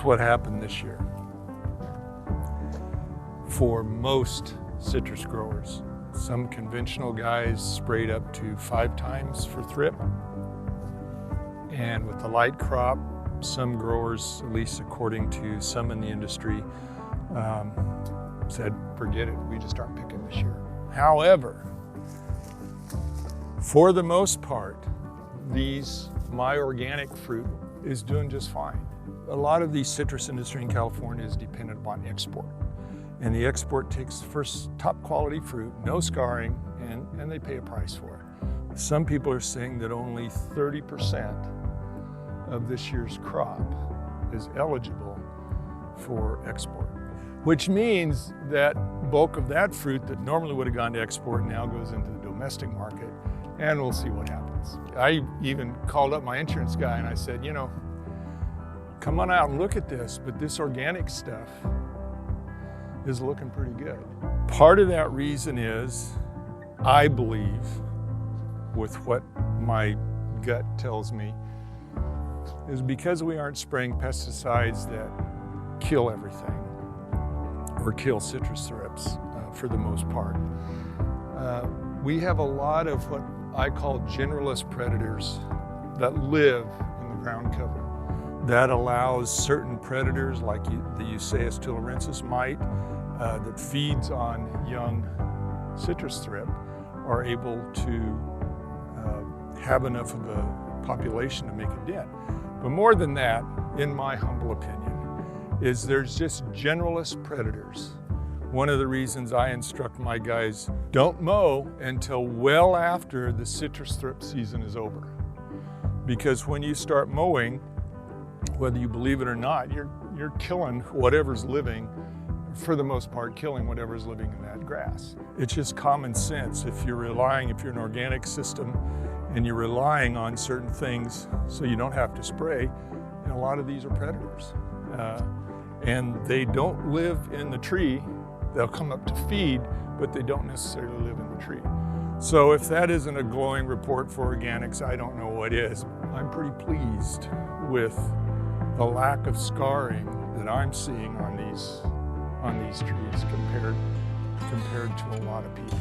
what happened this year. For most citrus growers, some conventional guys sprayed up to 5 times for thrip. And with the light crop, some growers, at least according to some in the industry, said, forget it, we just aren't picking this year. However, for the most part, my organic fruit is doing just fine. A lot of the citrus industry in California is dependent upon export. And the export takes first top quality fruit, no scarring, and they pay a price for it. Some people are saying that only 30% of this year's crop is eligible for export, which means that bulk of that fruit that normally would have gone to export now goes into the domestic market, and we'll see what happens. I even called up my insurance guy and I said, you know, come on out and look at this, but this organic stuff is looking pretty good. Part of that reason is, I believe, with what my gut tells me, is because we aren't spraying pesticides that kill everything or kill citrus thrips for the most part. We have a lot of what I call generalist predators that live in the ground cover. That allows certain predators like the Eusaeus tularensis mite that feeds on young citrus thrip are able to have enough of a population to make a dent. But more than that, in my humble opinion, is there's just generalist predators. One of the reasons I instruct my guys, don't mow until well after the citrus thrip season is over. Because when you start mowing, whether you believe it or not, you're killing whatever's living, for the most part, killing whatever's living in that grass. It's just common sense. If you're an organic system and you're relying on certain things so you don't have to spray, and a lot of these are predators. And they don't live in the tree. They'll come up to feed, but they don't necessarily live in the tree. So if that isn't a glowing report for organics, I don't know what is. I'm pretty pleased with the lack of scarring that I'm seeing on these trees compared to a lot of people.